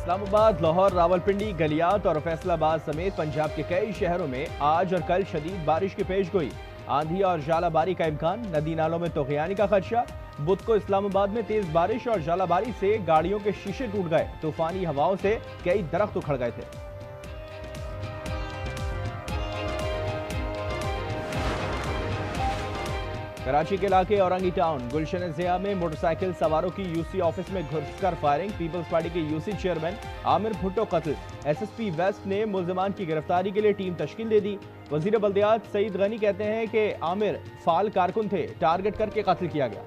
इस्लामाबाद, लाहौर, रावलपिंडी, गलियात और फैसलाबाद समेत पंजाब के कई शहरों में आज और कल शदीद बारिश की पेशगोई। आंधी और जालाबारी का इम्कान, नदी नालों में तोगयानी का खदशा। बुध को इस्लामाबाद में तेज बारिश और जालाबारी से गाड़ियों के शीशे टूट गए। तूफानी हवाओं से कई दरख्त उखड़ गए थे। कराची के इलाके औरंगी टाउन गुलशन ज़िया में मोटरसाइकिल सवारों की यूसी ऑफिस में घुसकर फायरिंग। पीपल्स पार्टी के यूसी चेयरमैन आमिर भुट्टो कत्ल। एसएसपी वेस्ट ने मुल्जिमान की गिरफ्तारी के लिए टीम तश्कील दे दी। वजीर बल्दियात सईद गनी कहते हैं कि आमिर फाल कारकुन थे, टारगेट करके कत्ल किया गया।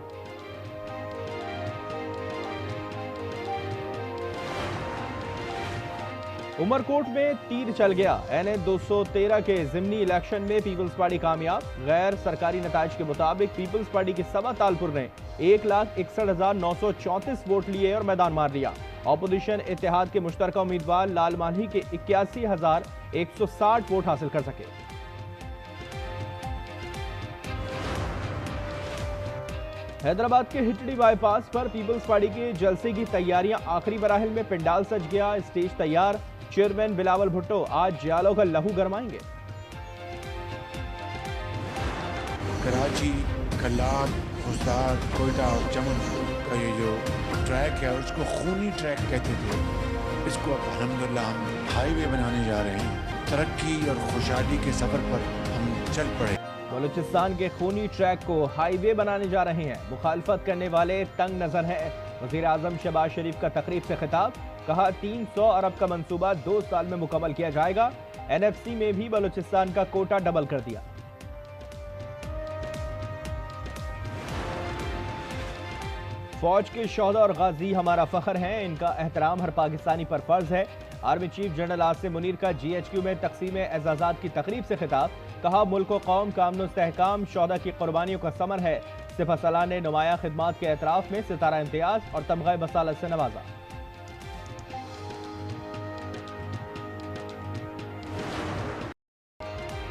उमरकोट में तीर चल गया। NA 213 के जिमनी इलेक्शन में पीपल्स पार्टी कामयाब। गैर सरकारी नताज के मुताबिक पीपल्स पार्टी के सबा तालपुर ने 1,61,934 वोट लिए और मैदान मार लिया। ऑपोजिशन इत्तेहाद के मुश्तरका उम्मीदवार लाल माल्ही के 81,160 वोट हासिल कर सके। हैदराबाद के हिटड़ी बाईपास पर पीपल्स पार्टी के जलसे की तैयारियां आखिरी मराहिल में। पंडाल सज गया, स्टेज तैयार। चेयरमैन बिलावल भुट्टो आज जियालों का लहू गरमाएंगे। कराची, कल्लार, खुजदार, कोयटा और चमन का ये जो ट्रैक है उसको खूनी ट्रैक कहते थे। इसको अब अल्हम्दुलिल्लाह हम हाईवे बनाने जा रहे हैं। तरक्की और खुशहाली के सफर पर हम चल पड़े। बलूचिस्तान के खूनी ट्रैक को हाईवे बनाने जा रहे हैं। मुखालफत करने वाले तंग नजर हैं। वजीर आजम शहबाज शरीफ का तकरीब से खिताब, कहा 300 अरब का मंसूबा 2 साल में मुकम्मल किया जाएगा। NFC में भी बलूचिस्तान का कोटा डबल कर दिया। फौज के शोहदा और गाजी हमारा फख्र हैं, इनका एहतराम हर पाकिस्तानी पर फर्ज है। Army chief general Asim Munir का GHQ में तकसीम एजाजात की तकरीब से खिताब, कहा मुल्क व कौम का अमन इस्तेहकाम शोहदा की कुर्बानियों का समर है। सिपह सलाह ने नुमाया खिदमात के एतराफ में सितारा इम्तियाज और तमगा बसालत से नवाजा।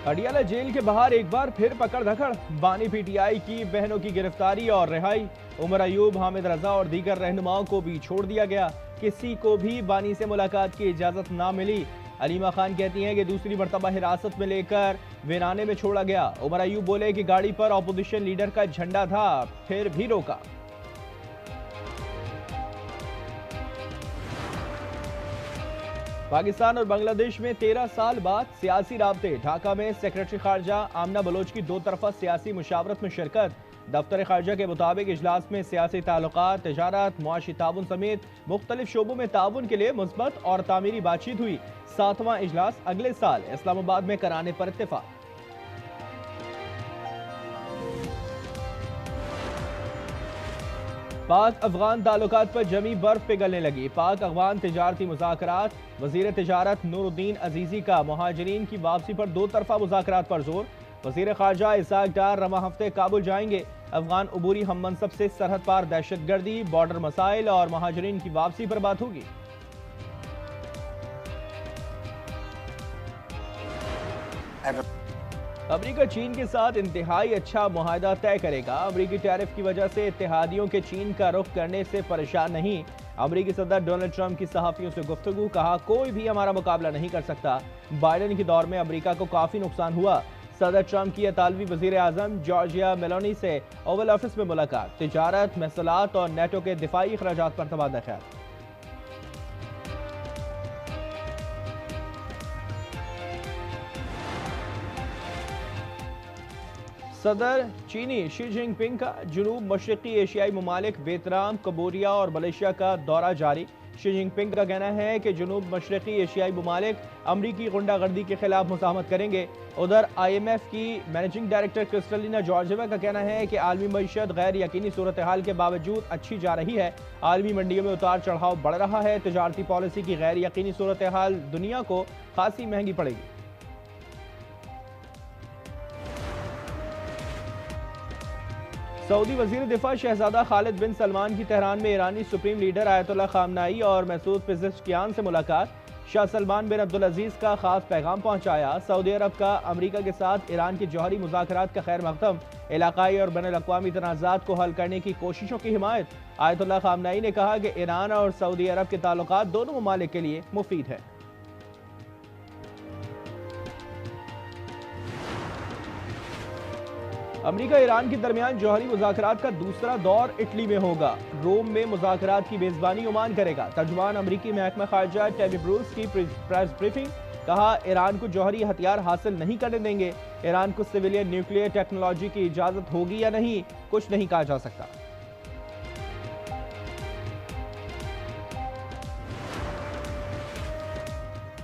अडियाला जेल के बाहर एक बार फिर पकड़ धकड़। बानी PTI की बहनों की गिरफ्तारी और रिहाई। उमर अयूब, हामिद रजा और दीगर रहनुमाओं को भी छोड़ दिया गया। किसी को भी बानी से मुलाकात की इजाजत ना मिली। अलीमा खान कहती हैं कि दूसरी मर्तबा हिरासत में लेकर वीराने में छोड़ा गया। उमर अयूब बोले कि गाड़ी पर ऑपोजिशन लीडर का झंडा था, फिर भी रोका। पाकिस्तान और बांग्लादेश में 13 साल बाद सियासी राब्ते। ढाका में सेक्रेटरी खारजा आमना बलोच की 2 तरफा सियासी मुशावरत में शिरकत। दफ्तर खारजा के मुताबिक इजलास में सियासी ताल्लुकात, तिजारत, मुआशी ताउन समेत मुख्तलिफ शोबों में ताउन के लिए मुस्बत और तामीरी बातचीत हुई। 7वां इजलास अगले साल इस्लामाबाद में कराने पर इत्तेफाक। पाक अफगान ताल्लुकात पर जमी बर्फ पिघलने लगी। पाक अफगान तिजारती मुज़ाकरात। वजीर तिजारत नूरुद्दीन अजीजी का मुहाजिरीन की वापसी पर 2 तरफा मुज़ाकरात पर जोर। वजीर खारजा इसाक डार रवा हफ्ते काबुल जाएंगे। अफगान उबूरी हम मनसब से सरहद पार दहशतगर्दी, बॉर्डर मसाइल और मुहाजिरीन की वापसी पर बात होगी। अमरीका चीन के साथ इंतहाई अच्छा मुआहदा तय करेगा। अमरीकी टैरिफ की वजह से इत्तेहादियों के चीन का रुख करने से परेशान नहीं। अमरीकी सदर डोनाल्ड ट्रंप की सहाफियों से गुफ्तगू, कहा कोई भी हमारा मुकाबला नहीं कर सकता। बाइडेन के दौर में अमरीका को काफी नुकसान हुआ। सदर ट्रंप की इतालवी वजीर आजम जॉर्जिया मेलोनी से ओवल ऑफिस में मुलाकात। तिजारत, महसूलात और नेटो के दिफाई अखराजात पर तबादला ख्याल। सदर चीनी शी जिनपिंग का जनूब मशरकी एशियाई ममालिक वियतनाम, कम्बोडिया और मलेशिया का दौरा जारी। शी जिनपिंग का कहना है कि जनूब मशरकी एशियाई ममालिक अमरीकी गुंडागर्दी के खिलाफ मुज़ाहमत करेंगे। उधर IMF की मैनेजिंग डायरेक्टर क्रिस्टलिना जॉर्जिवा का कहना है कि आलमी मईशत गैर यकीनी सूरत हाल के बावजूद अच्छी जा रही है। आलमी मंडियों में उतार चढ़ाव बढ़ रहा है। तजारती पॉलिसी की गैर यकीनी सूरत हाल दुनिया को खासी महंगी पड़ेगी। सऊदी वजीर दिफा शहजादा खालिद बिन सलमान की तेहरान में ईरानी सुप्रीम लीडर आयतुल्लाह खामनाई और मसूद पेज़ेश्कियान से मुलाकात। शाह सलमान बिन अब्दुल अजीज का खास पैगाम पहुंचाया। सऊदी अरब का अमेरिका के साथ ईरान के जौहरी मुज़ाकरात का खैर मकदम। इलाकाई और बैनुल अक़वामी तनाज़ात को हल करने की कोशिशों की हिमायत। आयतुल्लाह ख़ामनई ने कहा कि ईरान और सऊदी अरब के ताल्लुकात दोनों ममालिक के लिए मुफीद है। अमेरिका ईरान के दरमियान जौहरी मुज़ाकरात का दूसरा दौर इटली में होगा। रोम में मुज़ाकरात की मेज़बानी ओमान करेगा। तर्जुमान अमरीकी महकमा ख़ारजा टेमी ब्रूस की प्रेस ब्रीफिंग। कहा, ईरान को जौहरी हथियार हासिल नहीं करने देंगे। ईरान को सिविलियन न्यूक्लियर टेक्नोलॉजी की इजाज़त होगी या नहीं, कुछ नहीं कहा जा सकता।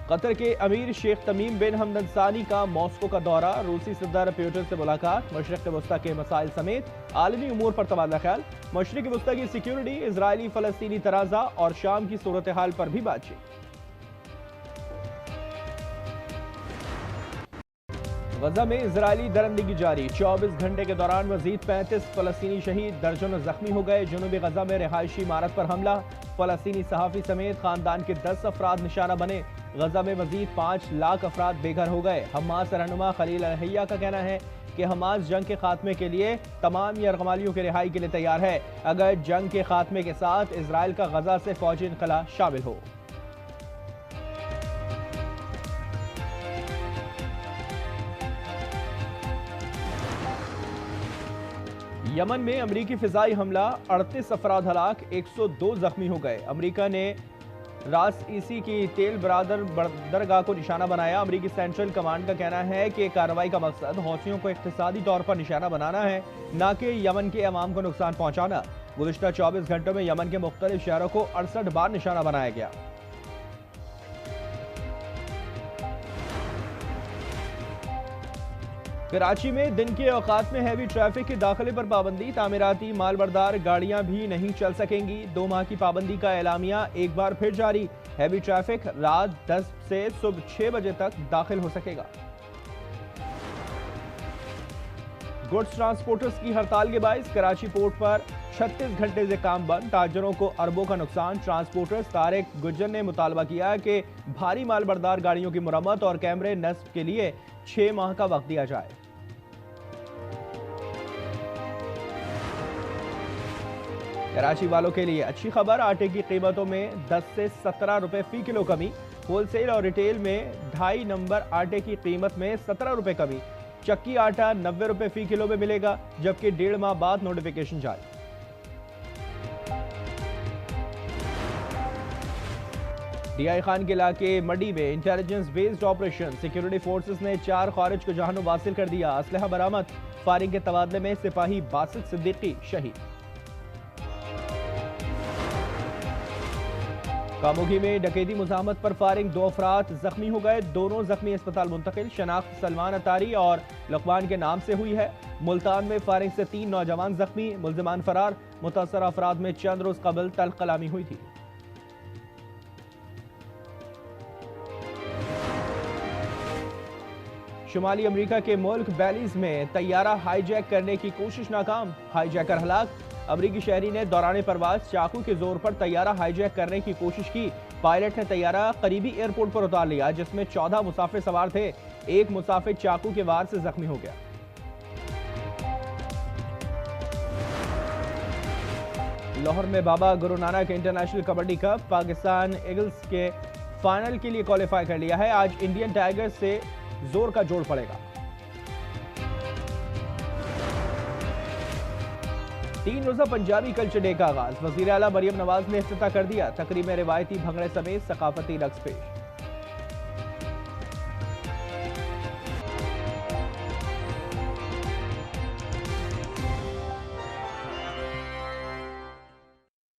कतर के अमीर शेख तमीम बिन हमद सानी का मॉस्को का दौरा। रूसी सदर पुतिन से मुलाकात। मशरिक़ वस्ता के मसाइल समेत आलमी उमूर पर तबादला ख्याल। मशरिक़ वस्ता की सिक्योरिटी, इजरायली फ़लस्तीनी तनाज़ा और शाम की सूरत हाल पर भी बातचीत। गजा में इजरायली दरंदगी जारी। 24 घंटे के दौरान मजीद 35 फ़लस्तीनी शहीद, दर्जनों जख्मी हो गए। जनूबी गजा में रिहायशी इमारत पर हमला। फ़लस्तीनी सहाफ़ी समेत खानदान के 10 अफराद निशाना बने। गजा में मजीद 5 लाख अफराद बेघर हो गए। हमास रहनुमा खलील अल-हैया का कहना है कि हमास जंग के खात्मे के लिए तमाम यरगमालियों की रिहाई के लिए तैयार है, अगर जंग के खात्मे के साथ इजराइल का गजा से फौजी इनखला शामिल हो। यमन में अमरीकी फिजाई हमला, 38 अफराद हलाक, 102 जख्मी हो गए। अमरीका ने रास ईसी की तेल बरादर बंदरगाह को निशाना बनाया। अमरीकी सेंट्रल कमांड का कहना है कि कार्रवाई का मकसद हौसियों को इक्तिसादी तौर पर निशाना बनाना है, न कि यमन के अवाम को नुकसान पहुंचाना। गुज़िश्ता 24 घंटों में यमन के मुख्तलिफ शहरों को 68 बार निशाना बनाया गया। कराची में दिन के औकात में हैवी ट्रैफिक के दाखिले पर पाबंदी। तामीराती मालबरदार गाड़ियां भी नहीं चल सकेंगी। 2 माह की पाबंदी का एलामिया एक बार फिर जारी। हैवी ट्रैफिक रात 10 से सुबह 6 बजे तक दाखिल हो सकेगा। गुड्स ट्रांसपोर्टर्स की हड़ताल के बायस कराची पोर्ट पर 36 घंटे से काम बंद। ताजरों को अरबों का नुकसान। ट्रांसपोर्टर्स तारिक गुज्जर ने मुतालबा किया कि भारी मालबरदार गाड़ियों की मुरम्मत और कैमरे नस्ब के लिए 6 माह का वक्त दिया जाए। कराची वालों के लिए अच्छी खबर, आटे की कीमतों में 10 से 17 रुपए फी किलो कमी। होलसेल और रिटेल में 2.5 नंबर आटे की कीमत में 17 रुपए कमी। चक्की आटा 90 रुपए फी किलो में मिलेगा, जबकि 1.5 माह बाद नोटिफिकेशन जारी। डीआई खान के इलाके मडी में intelligence based operation. Security forces ने 4 खारिज को जहानुम हासिल कर दिया। असलहा बरामद। फायरिंग के तबादले में सिपाही बासित सिद्दीकी शहीद। कामोगी में डकैती मुज़ाहमत पर फायरिंग, 2 अफराद जख्मी हो गए। दोनों जख्मी अस्पताल मुंतकिल। शनाख्त सलमान अतारी और लुकमान के नाम से हुई है। मुल्तान में फायरिंग से 3 नौजवान जख्मी, मुल्जिमान फरार। मुतासर अफराद में चंद रोज कबल तल कलामी हुई थी। शुमाली अमेरिका के मुल्क बेलीज में तैयारा हाईजैक करने की कोशिश नाकाम। हाईजैकर हलाक। अमरीकी शहरी ने दौरान परवाज चाकू के जोर पर तैयारा हाईजैक करने की कोशिश की। पायलट ने तैयारा करीबी एयरपोर्ट पर उतार लिया, जिसमें 14 मुसाफिर सवार थे। एक मुसाफिर चाकू के वार से जख्मी हो गया। लाहौर में Baba Guru Nanak international kabaddi cup, Pakistan eagles के फाइनल के लिए क्वालिफाई कर लिया है। आज इंडियन टाइगर्स से जोर का जोड़ पड़ेगा। 3 रोजा पंजाबी कल्चर डे का आगाज। वज़ीर आला मरियम नवाज ने इफ्तिताह कर दिया। तकरीब में रिवायती भंगड़े समेत सकाफती रक्स पेश।